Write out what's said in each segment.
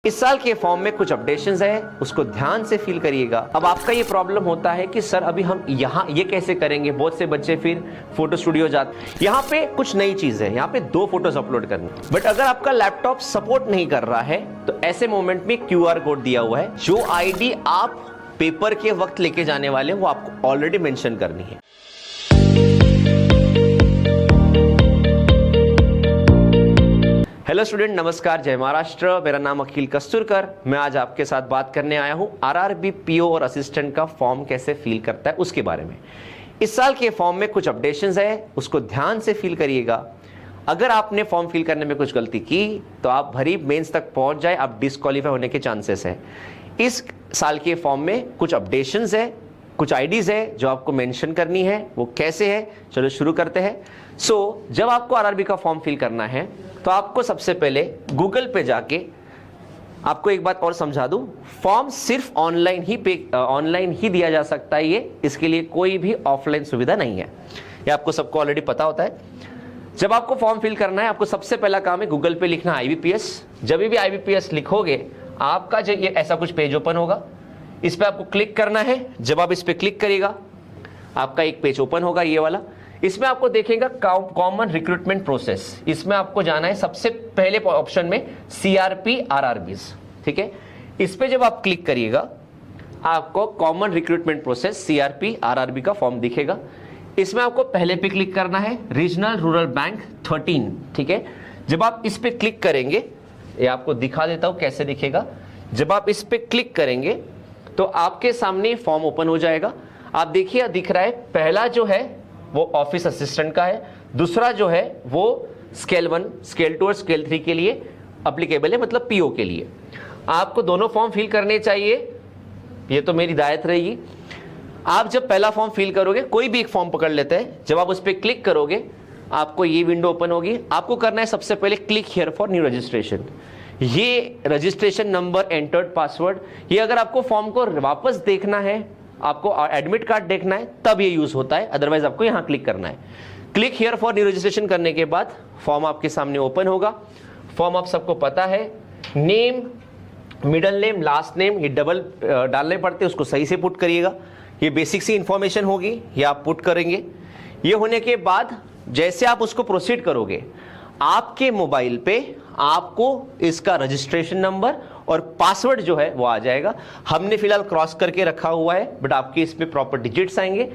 इस साल के फॉर्म में कुछ अपडेशंस है, उसको ध्यान से फील करिएगा। अब आपका ये प्रॉब्लम होता है कि सर अभी हम यहाँ ये कैसे करेंगे, बहुत से बच्चे फिर फोटो स्टूडियो जाते। यहाँ पे कुछ नई चीज है, यहाँ पे 2 फोटोज अपलोड करनी। बट अगर आपका लैपटॉप सपोर्ट नहीं कर रहा है तो ऐसे मोमेंट में QR कोड दिया हुआ है, जो ID आप पेपर के वक्त लेके जाने वाले वो आपको ऑलरेडी मेंशन करनी है। हेलो स्टूडेंट, नमस्कार, जय महाराष्ट्र। मेरा नाम अखिल कस्तूरकर। मैं आज आपके साथ बात करने आया हूं RRB PO और असिस्टेंट का फॉर्म कैसे फिल करता है उसके बारे में। इस साल के फॉर्म में कुछ अपडेशंस है, उसको ध्यान से फिल करिएगा। अगर आपने फॉर्म फिल करने में कुछ गलती की तो आप भरी मेंस तक पहुंच जाए, आप डिस्क्वालीफाई होने के चांसेस है। इस साल के फॉर्म में कुछ अपडेशंस है, कुछ आईडीज है जो आपको मेंशन करनी है। वो कैसे है, चलो शुरू करते हैं। जब आपको RRB का फॉर्म फिल करना है तो आपको सबसे पहले गूगल पे जाके, आपको एक बात और समझा दूं, फॉर्म सिर्फ ऑनलाइन ही दिया जा सकता है। इसके लिए कोई भी ऑफलाइन सुविधा नहीं है, ये आपको सबको ऑलरेडी पता होता है। जब आपको फॉर्म फिल करना है, आपको सबसे पहला काम है गूगल पे लिखना IBPS। जब भी IBPS लिखोगे आपका जो ये ऐसा कुछ पेज ओपन होगा, इस पे आपको क्लिक करना है। जब आप इस पे क्लिक करिएगा आपका एक पेज ओपन होगा, ये वाला। इसमें आपको देखेगा कॉमन रिक्रूटमेंट प्रोसेस। इसमें आपको जाना है सबसे पहले ऑप्शन में CRP RRBs, ठीक है। इस पे जब आप क्लिक करिएगा आपको common recruitment process CRP RRB का फॉर्म दिखेगा। इसमें आपको पहले पे क्लिक करना है, रीजनल रूरल बैंक 13, ठीक है। जब आप इस पे क्लिक करेंगे, ये आपको दिखा देता हूं कैसे दिखेगा। जब आप इस पे क्लिक करेंगे तो आपके सामने फॉर्म ओपन हो जाएगा। आप देखिए, दिख रहा है पहला जो है वो ऑफिस असिस्टेंट का है, दूसरा जो है वो स्केल 1, स्केल 2 और स्केल 3 के लिए अप्लीकेबल है, मतलब PO के लिए। आपको दोनों फॉर्म फिल करने चाहिए, ये तो मेरी हिदायत रहेगी। आप जब पहला फॉर्म फिल करोगे, कोई भी एक फॉर्म पकड़ लेते हैं, जब आप उस पर क्लिक करोगे आपको ये विंडो ओपन होगी। आपको करना है सबसे पहले click here for new registration. ये रजिस्ट्रेशन नंबर, एंटर्ड पासवर्ड, ये अगर आपको फॉर्म को वापस देखना है, आपको एडमिट कार्ड देखना है, तब ये यूज होता है। अदरवाइज आपको यहां क्लिक करना है। Click here for new registration करने के बाद फॉर्म आपके सामने ओपन होगा। फॉर्म आप सबको पता है, name, middle name, last name, ये डबल डालने पड़ते हैं, उसको सही से पुट करिएगा। ये बेसिक सी इंफॉर्मेशन होगी, ये आप पुट करेंगे। ये होने के बाद जैसे आप उसको प्रोसीड करोगे, आपके मोबाइल पे आपको इसका रजिस्ट्रेशन नंबर और पासवर्ड जो है वो आ जाएगा। हमने फिलहाल क्रॉस करके रखा हुआ है, बट आपके इसमें प्रॉपर डिजिट्स आएंगे।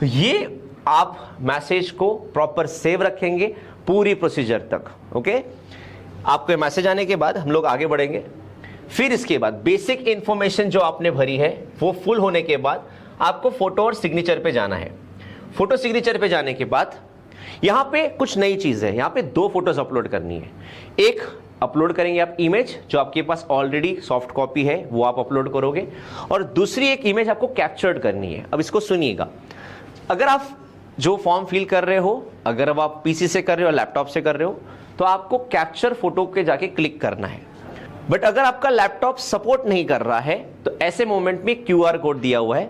ये आप मैसेज को प्रॉपर सेव रखेंगे पूरी प्रोसीजर तक, ओके। आपको मैसेज आने के बाद हम लोग आगे बढ़ेंगे। फिर इसके बाद बेसिक इंफॉर्मेशन जो आपने भरी है वो फुल होने के बाद आपको फोटो और सिग्नेचर पे जाना है। फोटो सिग्नेचर पे जाने के बाद यहां पे कुछ नई चीज है, यहां पे 2 फोटोज अपलोड करनी है। एक अपलोड करेंगे आप इमेज, जो आपके पास ऑलरेडी सॉफ्ट कॉपी है वो आप अपलोड करोगे, और दूसरी एक इमेज आपको कैप्चर्ड करनी है। अब इसको सुनिएगा, अगर आप जो फॉर्म फिल कर रहे हो, अगर अब आप PC से कर रहे हो, लैपटॉप से कर रहे हो, तो आपको कैप्चर फोटो के जाके क्लिक करना है। बट अगर आपका लैपटॉप सपोर्ट नहीं कर रहा है तो ऐसे मोमेंट में QR कोड दिया हुआ है,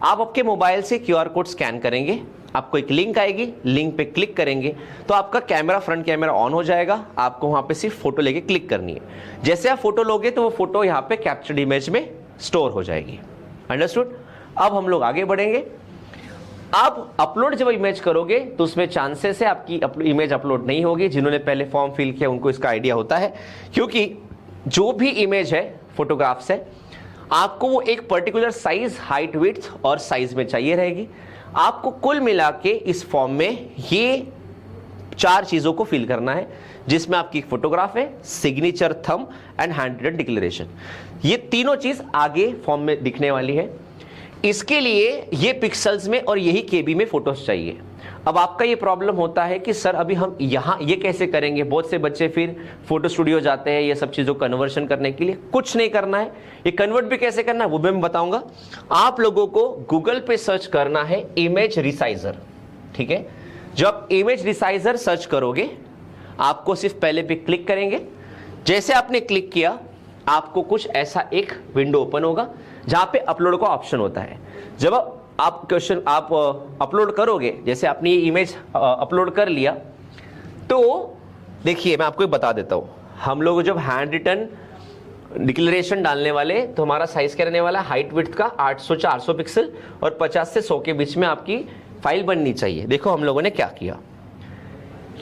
आप आपके मोबाइल से QR कोड स्कैन करेंगे, आपको एक लिंक आएगी, लिंक पे क्लिक करेंगे तो आपका कैमरा, फ्रंट कैमरा ऑन हो जाएगा। आपको वहां पे सिर्फ फोटो लेके क्लिक करनी है। जैसे आप फोटो लोगे तो वो फोटो यहाँ पे कैप्चर्ड इमेज में स्टोर हो जाएगी। अंडरस्टूड? अब हम लोग आगे बढ़ेंगे। आप अपलोड जब इमेज करोगे तो उसमें चांसेस है आपकी इमेज अपलोड नहीं होगी। जिन्होंने पहले फॉर्म फिल किया उनको इसका आइडिया होता है, क्योंकि जो भी इमेज है, फोटोग्राफ्स है, आपको वो एक पर्टिकुलर साइज, हाइट, विड्थ और साइज में चाहिए रहेगी। आपको कुल मिला के इस फॉर्म में ये 4 चीजों को फिल करना है, जिसमें आपकी फोटोग्राफ है, signature, thumb and hand written declaration. ये तीनों चीज आगे फॉर्म में दिखने वाली है। इसके लिए ये पिक्सल्स में और यही KB में फोटोज चाहिए। अब आपका ये प्रॉब्लम होता है कि सर अभी हम यहाँ ये कैसे करेंगे, बहुत से बच्चे फिर फोटो स्टूडियो जाते हैं ये सब चीज़ों को कन्वर्शन करने के लिए। कुछ नहीं करना है, ये कन्वर्ट भी कैसे करना है वो भी मैं बताऊंगा। आप लोगों को गूगल पे सर्च करना है इमेज रिसाइजर, ठीक है। जब आप इमेज रिसाइजर सर्च करोगे आपको सिर्फ पहले पे क्लिक करेंगे। जैसे आपने क्लिक किया आपको कुछ ऐसा एक विंडो ओपन होगा जहां पे अपलोड का ऑप्शन होता है। जब आप क्वेश्चन आप अपलोड करोगे, जैसे आपने ये इमेज अपलोड कर लिया, तो देखिए मैं आपको बता देता हूं, हम लोग जब हैंड रिटन डिक्लेरेशन डालने वाले तो हमारा साइज क्या रहने वाला है, हाइट विड्थ का 800-400 पिक्सल और 50 से 100 के बीच में आपकी फाइल बननी चाहिए। देखो हम लोगों ने क्या किया,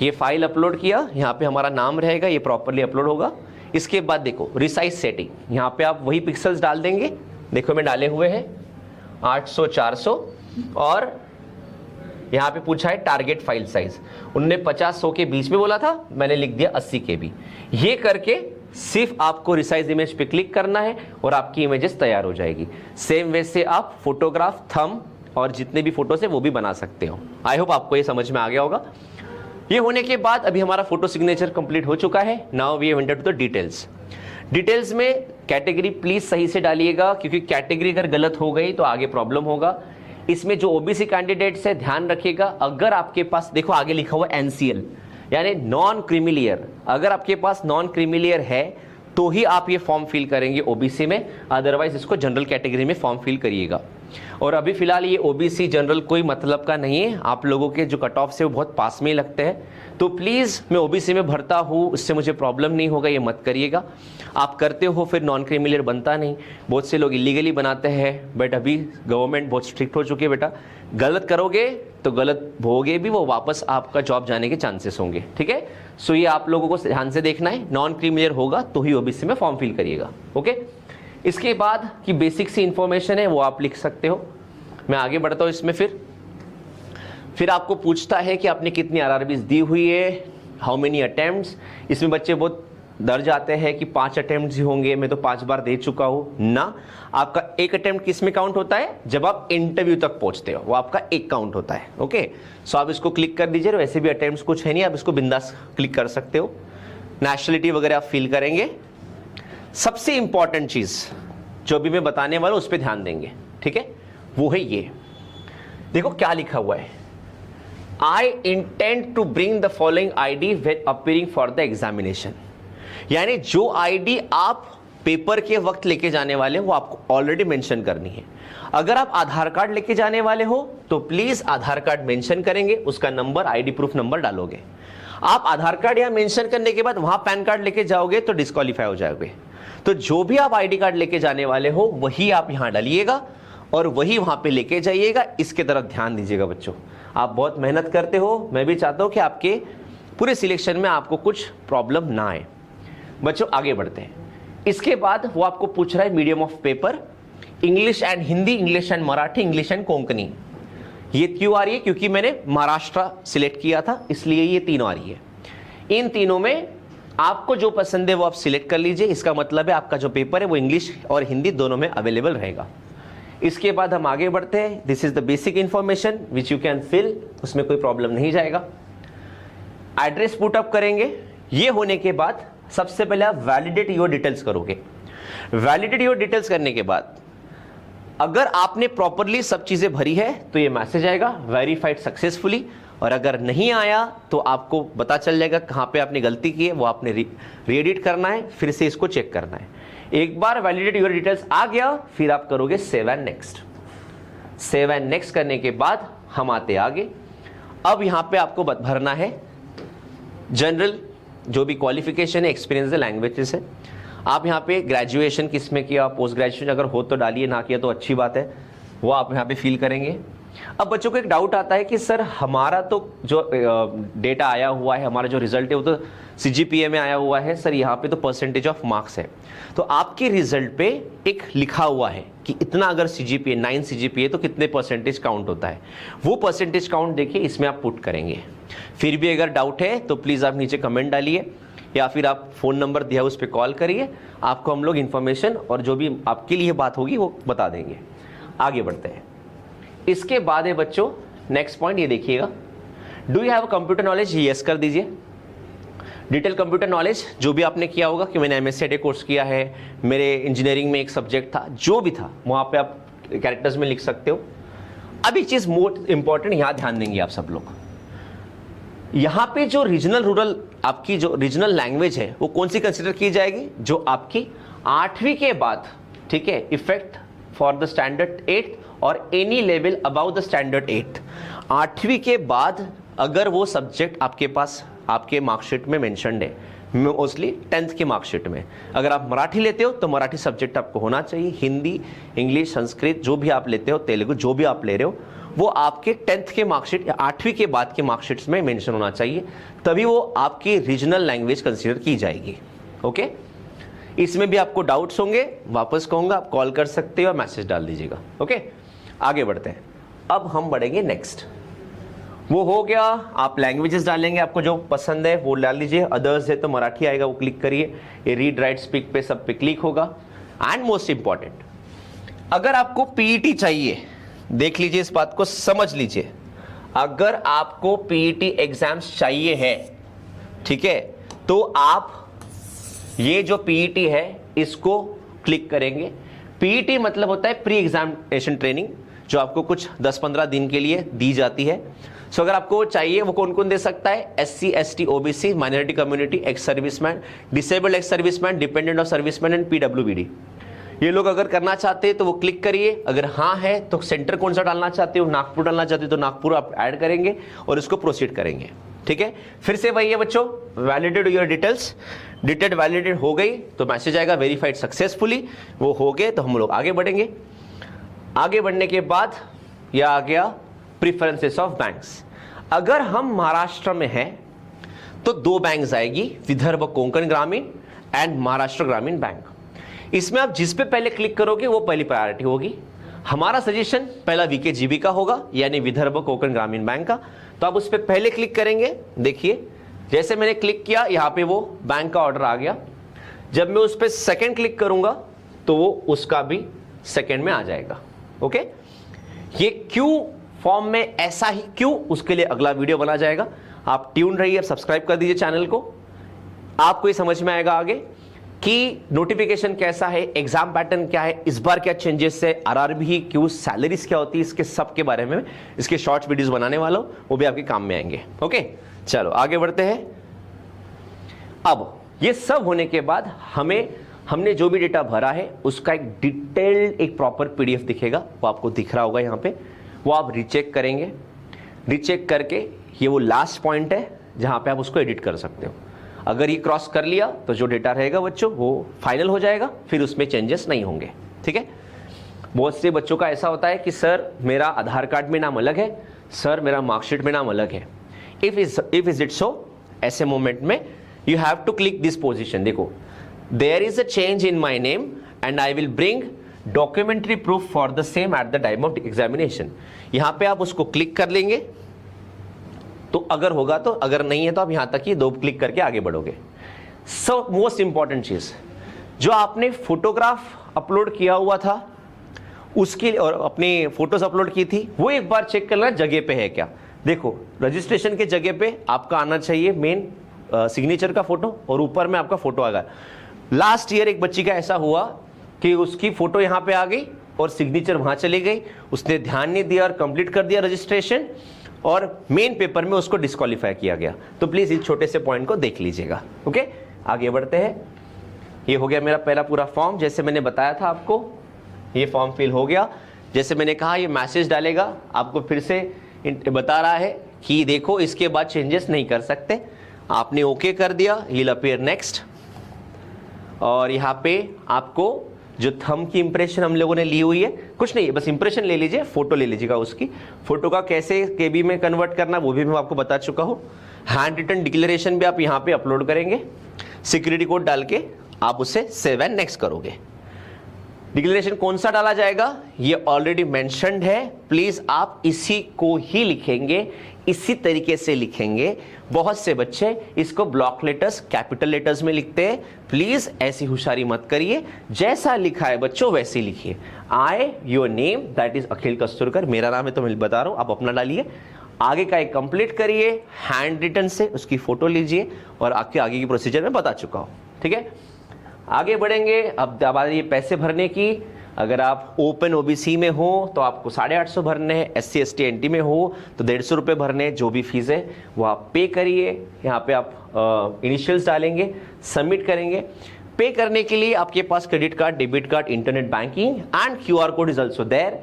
ये फाइल अपलोड किया, यहाँ पे हमारा नाम रहेगा, ये प्रॉपरली अपलोड होगा। इसके बाद देखो रिसाइज सेटिंग, यहाँ पे आप वही पिक्सल्स डाल देंगे, देखो मैं डाले हुए हैं 800-400 और यहाँ पे पूछा है टारगेट फाइल साइज, उनने 50-100 के बीच में बोला था, मैंने लिख दिया 80 KB। ये करके सिर्फ आपको रिसाइज इमेज पे क्लिक करना है और आपकी इमेजेस तैयार हो जाएगी। सेम वे से आप फोटोग्राफ, थंब और जितने भी फोटोज है वो भी बना सकते हो। आई होप आपको ये समझ में आ गया होगा। ये होने के बाद अभी हमारा फोटो सिग्नेचर कंप्लीट हो चुका है। Now we have entered to the details. Details में कैटेगरी प्लीज सही से डालिएगा, क्योंकि कैटेगरी अगर गलत हो गई तो आगे प्रॉब्लम होगा। इसमें जो ओबीसी कैंडिडेट्स है ध्यान रखिएगा, अगर आपके पास देखो आगे लिखा हुआ NCL यानी नॉन क्रीमिलियर, अगर आपके पास नॉन क्रीमिलियर है तो ही आप ये फॉर्म फिल करेंगे ओबीसी में, अदरवाइज इसको जनरल कैटेगरी में फॉर्म फिल करिएगा। और अभी फिलहाल ये ओबीसी जनरल कोई मतलब का नहीं है, आप लोगों के जो कट ऑफ से वो बहुत पास में ही लगते हैं, तो प्लीज़ मैं ओबीसी में भरता हूँ, उससे मुझे प्रॉब्लम नहीं होगा, ये मत करिएगा। आप करते हो फिर नॉन क्रीमिलियर बनता नहीं, बहुत से लोग इलीगली बनाते हैं, बट अभी गवर्नमेंट बहुत स्ट्रिक्ट हो चुकी है बेटा, गलत करोगे तो गलत भोगे भी, वो वापस आपका जॉब जाने के चांसेस होंगे, ठीक है। सो ये आप लोगों को ध्यान से देखना है, नॉन क्रीमिलियर होगा तो ही ओबीसी में फॉर्म फिल करिएगा, ओके। इसके बाद की बेसिक सी इंफॉर्मेशन है वो आप लिख सकते हो। मैं आगे बढ़ता हूँ इसमें। फिर आपको पूछता है कि आपने कितनी आरआरबीज दी हुई है, हाउ मेनी अटेम्प्ट्स। इसमें बच्चे बहुत डर जाते हैं कि 5 अटेम्प्ट्स ही होंगे, मैं तो 5 बार दे चुका हूँ ना। आपका एक अटेम्प्ट किस में काउंट होता है, जब आप इंटरव्यू तक पहुंचते हो, वो आपका एक काउंट होता है, ओके। सो आप इसको क्लिक कर दीजिए, वैसे भी अटेम्प्ट्स कुछ है नहीं, आप इसको बिंदास क्लिक कर सकते हो। नेशनलिटी वगैरह आप फिल करेंगे। सबसे इंपॉर्टेंट चीज जो भी मैं बताने वाला हूं उस पर ध्यान देंगे, ठीक है, वो है ये। देखो क्या लिखा हुआ है, I intend to bring the following ID when appearing for the examination. यानी जो आईडी आप पेपर के वक्त लेके जाने वाले हो वो आपको ऑलरेडी मेंशन करनी है। अगर आप आधार कार्ड लेके जाने वाले हो तो प्लीज आधार कार्ड मेंशन करेंगे, उसका नंबर आईडी प्रूफ नंबर डालोगे। आप आधार कार्ड यहां मेंशन करने के बाद वहां पैन कार्ड लेके जाओगे तो डिस्क्वालीफाई हो जाओगे। तो जो भी आप आईडी कार्ड लेके जाने वाले हो वही आप यहां डालिएगा और वही वहां पे लेके जाइएगा। इसके तरफ ध्यान दीजिएगा बच्चों, आप बहुत मेहनत करते हो, मैं भी चाहता हूं कि आपके पूरे सिलेक्शन में आपको कुछ प्रॉब्लम ना आए। बच्चों आगे बढ़ते हैं। इसके बाद वो आपको पूछ रहा है medium of paper, English and Hindi, English and Marathi, English and Konkani. ये क्यों आ रही है, क्योंकि मैंने महाराष्ट्र सिलेक्ट किया था इसलिए ये तीनों आ रही है। इन तीनों में आपको जो पसंद है वो आप सिलेक्ट कर लीजिए। इसका मतलब है आपका जो पेपर है वो इंग्लिश और हिंदी दोनों में अवेलेबल रहेगा। इसके बाद हम आगे बढ़ते हैं। This is the basic information which you can fill, उसमें कोई प्रॉब्लम नहीं जाएगा। एड्रेस पुट अप करेंगे। ये होने के बाद सबसे पहले आप वैलिडेट योर डिटेल्स करोगे। वैलिडेट योर डिटेल्स करने के बाद अगर आपने प्रॉपरली सब चीजें भरी है तो ये मैसेज आएगा वेरीफाइड सक्सेसफुली, और अगर नहीं आया तो आपको पता चल जाएगा कहां पे आपने गलती की है, वो आपने री-एडिट करना है, फिर से इसको चेक करना है। एक बार वैलिडेट योर डिटेल्स आ गया फिर आप करोगे save and next. Save and next करने के बाद हम आते आगे। अब यहां पे आपको भरना है जनरल जो भी क्वालिफिकेशन है, एक्सपीरियंस है, लैंग्वेजेस है। आप यहाँ पे ग्रेजुएशन किस में किया, पोस्ट ग्रेजुएशन अगर हो तो डालिए, ना किया तो अच्छी बात है, वो आप यहाँ पे फिल करेंगे। अब बच्चों को एक डाउट आता है कि सर हमारा तो जो डेटा आया हुआ है, हमारा जो रिजल्ट है वो तो CGPA में आया हुआ है, सर यहाँ पे तो परसेंटेज ऑफ मार्क्स है। तो आपके रिजल्ट पे एक लिखा हुआ है कि इतना अगर CGPA 9 CGPA तो कितने परसेंटेज काउंट होता है, वो परसेंटेज काउंट देखिए इसमें आप पुट करेंगे। फिर भी अगर डाउट है तो प्लीज़ आप नीचे कमेंट डालिए या फिर आप फ़ोन नंबर दिया उस पर कॉल करिए, आपको हम लोग इन्फॉर्मेशन और जो भी आपके लिए बात होगी वो बता देंगे। आगे बढ़ते हैं। इसके बाद है बच्चों नेक्स्ट पॉइंट, ये देखिएगा, do you have computer knowledge, yes कर दीजिए। डिटेल कंप्यूटर नॉलेज जो भी आपने किया होगा कि मैंने MSc कोर्स किया है, मेरे इंजीनियरिंग में एक सब्जेक्ट था, जो भी था वहाँ पे आप कैरेक्टर्स में लिख सकते हो। अब एक चीज़ मोस्ट इंपॉर्टेंट यहाँ ध्यान देंगे आप सब लोग, यहाँ पे जो रीजनल रूरल आपकी जो रीजनल लैंग्वेज है वो कौन सी कंसिडर की जाएगी, जो आपकी 8वीं के बाद, ठीक है, effect for the standard 8th और any level about the standard 8th। 8वीं के बाद अगर वो सब्जेक्ट आपके पास आपके मार्कशीट में मेंशन्ड है, मोस्टली 10th के मार्कशीट में। अगर आप मराठी लेते हो तो मराठी सब्जेक्ट आपको होना चाहिए, हिंदी, इंग्लिश, संस्कृत जो भी आप लेते हो, तेलुगु जो भी आप ले रहे हो, वो आपके 10th के मार्कशीट या 8वीं के बाद के मार्कशीट्स में मेंशन होना चाहिए, तभी वो आपकी रीजनल लैंग्वेज कंसीडर की जाएगी। ओके, इसमें भी आपको डाउट्स होंगे, वापस कहूंगा, आप कॉल कर सकते हो और मैसेज डाल दीजिएगा। ओके, आगे बढ़ते हैं। अब हम बढ़ेंगे नेक्स्ट। वो हो गया, आप लैंग्वेजेस डालेंगे, आपको जो पसंद है वो डाल लीजिए। अदर्स है तो मराठी आएगा, वो क्लिक करिए। ये रीड राइट स्पीक पे सब पे क्लिक होगा। एंड मोस्ट इंपॉर्टेंट, अगर आपको पीईटी चाहिए, देख लीजिए इस बात को, समझ लीजिए, अगर आपको पीईटी एग्जाम्स चाहिए है, ठीक है, तो आप ये जो पीईटी है इसको क्लिक करेंगे। पीईटी मतलब होता है प्री एग्जामिनेशन ट्रेनिंग, जो आपको कुछ 10-15 दिन के लिए दी जाती है। सो अगर आपको चाहिए, वो कौन कौन दे सकता है? SC, ST, OBC, minority community, ex serviceman, disabled ex serviceman, dependent of serviceman and PWBD। ये लोग अगर करना चाहते हैं तो वो क्लिक करिए। अगर हाँ है तो सेंटर कौन सा डालना चाहते हो, नागपुर डालना चाहते हो तो नागपुर आप ऐड करेंगे और इसको प्रोसीड करेंगे। ठीक है, फिर से वही है बच्चों, validate your details, detail validate हो गई तो मैसेज आएगा वेरीफाइड सक्सेसफुली, वो हो गए तो हम लोग आगे बढ़ेंगे। आगे बढ़ने के बाद यह आ गया प्रिफरेंसेस ऑफ बैंक्स। अगर हम महाराष्ट्र में हैं तो 2 बैंक्स आएगी, विदर्भ कोंकण ग्रामीण एंड महाराष्ट्र ग्रामीण बैंक। इसमें आप जिस पे पहले क्लिक करोगे वो पहली प्रायोरिटी होगी। हमारा सजेशन पहला VKGB का होगा, यानी विदर्भ कोंकण ग्रामीण बैंक का, तो आप उस पर पहले क्लिक करेंगे। देखिए जैसे मैंने क्लिक किया, यहां पे वो बैंक का ऑर्डर आ गया। जब मैं उस पर सेकंड क्लिक करूंगा तो वो उसका भी सेकंड में आ जाएगा। ओके, ये क्यों फॉर्म में ऐसा ही क्यों, उसके लिए अगला वीडियो बना जाएगा। आप ट्यून रहिए, सब्सक्राइब कर दीजिए चैनल को, आपको ये समझ में आएगा आगे कि नोटिफिकेशन कैसा है, एग्जाम पैटर्न क्या है, इस बार क्या चेंजेस है, RRB क्यों, सैलरीज क्या होती है, इसके सब के बारे में इसके शॉर्ट वीडियोस बनाने वाला हूं, वो भी आपके काम में आएंगे। ओके, चलो आगे बढ़ते हैं। अब ये सब होने के बाद हमने जो भी डेटा भरा है उसका एक डिटेल्ड एक प्रॉपर PDF दिखेगा, वो आपको दिख रहा होगा यहाँ पे, वो आप रीचेक करेंगे। रीचेक करके ये वो लास्ट पॉइंट है जहां पे आप उसको एडिट कर सकते हो। अगर ये क्रॉस कर लिया तो जो डेटा रहेगा बच्चों वो फाइनल हो जाएगा, फिर उसमें चेंजेस नहीं होंगे। ठीक है, बहुत से बच्चों का ऐसा होता है कि सर मेरा आधार कार्ड में नाम अलग है, सर मेरा मार्कशीट में नाम अलग है। इफ इज इट सो, ऐसे मोमेंट में you have to click this position. देखो, there is a change in my name and I will bring documentary proof for the same at the time of examination. यहां पे आप उसको click कर लेंगे तो अगर होगा तो, अगर नहीं है तो आप यहां तक ही 2 क्लिक करके आगे बढ़ोगे। सो मोस्ट इंपॉर्टेंट चीज, जो आपने फोटोग्राफ अपलोड किया हुआ था उसके और अपनी फोटोज अपलोड की थी, वो एक बार चेक करना जगह पे है क्या। देखो, रजिस्ट्रेशन के जगह पे आपका आना चाहिए मेन सिग्नेचर का फोटो, और ऊपर में आपका फोटो आ गया। लास्ट ईयर एक बच्ची का ऐसा हुआ कि उसकी फोटो यहां पे आ गई और सिग्नेचर वहां चली गई, उसने ध्यान नहीं दिया और कंप्लीट कर दिया रजिस्ट्रेशन, और मेन पेपर में उसको डिस्क्वालीफाई किया गया। तो प्लीज इस छोटे से पॉइंट को देख लीजिएगा। ओके, आगे बढ़ते हैं। ये हो गया मेरा पहला पूरा फॉर्म, जैसे मैंने बताया था आपको, ये फॉर्म फिल हो गया। जैसे मैंने कहा ये मैसेज डालेगा, आपको फिर से बता रहा है कि देखो इसके बाद चेंजेस नहीं कर सकते। आपने ओके कर दिया, विल अपीयर नेक्स्ट, और यहाँ पे आपको जो थंब की इंप्रेशन हम लोगों ने ली हुई है, कुछ नहीं है, बस इंप्रेशन ले लीजिए, फोटो ले लीजिएगा उसकी। फोटो का कैसे KB में कन्वर्ट करना वो भी मैं आपको बता चुका हूँ। हैंड रिटन डिक्लेरेशन भी आप यहाँ पे अपलोड करेंगे, सिक्योरिटी कोड डाल के आप उसे सेव एंड नेक्स्ट करोगे। डिक्लेरेशन कौन सा डाला जाएगा ये ऑलरेडी मेंशन्ड है, प्लीज आप इसी को ही लिखेंगे, इसी तरीके से लिखेंगे। बहुत से बच्चे इसको ब्लॉक लेटर्स कैपिटल लेटर्स में लिखते हैं, प्लीज ऐसी होशियारी मत करिए, जैसा लिखा है बच्चों वैसे ही लिखिए। I your name that is Akhil Kasturkar, मेरा नाम है तो मैं बता रहा हूं, आप अपना डालिए। आगे का एक कंप्लीट करिए हैंड रिटन से, उसकी फोटो लीजिए, और आपके आगे की प्रोसीजर में बता चुका हूं। ठीक है, आगे बढ़ेंगे। अब आ रही है पैसे भरने की। अगर आप ओपन OBC में हो तो आपको 850 भरने हैं, SC ST NT में हो तो 150 रुपये भरने, जो भी फीस है वो आप पे करिए। यहाँ पे आप इनिशियल्स डालेंगे, सबमिट करेंगे। पे करने के लिए आपके पास credit card, debit card, internet banking and QR code is also there.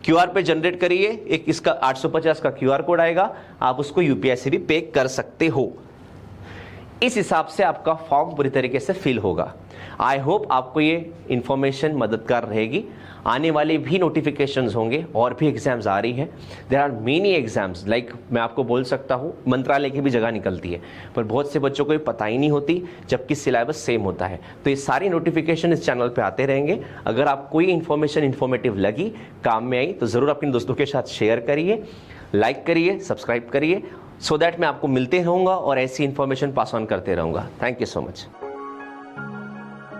QR पे जनरेट करिए, एक इसका 850 का QR कोड आएगा, आप उसको UPI से भी पे कर सकते हो। इस हिसाब से आपका फॉर्म पूरी तरीके से फिल होगा। आई होप आपको ये इन्फॉर्मेशन मददगार रहेगी। आने वाले भी नोटिफिकेशंस होंगे और भी एग्जाम्स आ रही हैं। There are many exams, like मैं आपको बोल सकता हूँ मंत्रालय की भी जगह निकलती है, पर बहुत से बच्चों को ये पता ही नहीं होती, जबकि सिलेबस सेम होता है। तो ये सारी नोटिफिकेशन इस चैनल पे आते रहेंगे। अगर आप कोई इन्फॉर्मेशन इन्फॉर्मेटिव लगी, काम में आई, तो ज़रूर अपने दोस्तों के साथ शेयर करिए, लाइक करिए, सब्सक्राइब करिए, सो दैट मैं आपको मिलते रहूँगा और ऐसी इन्फॉर्मेशन पास ऑन करते रहूँगा। Thank you so much.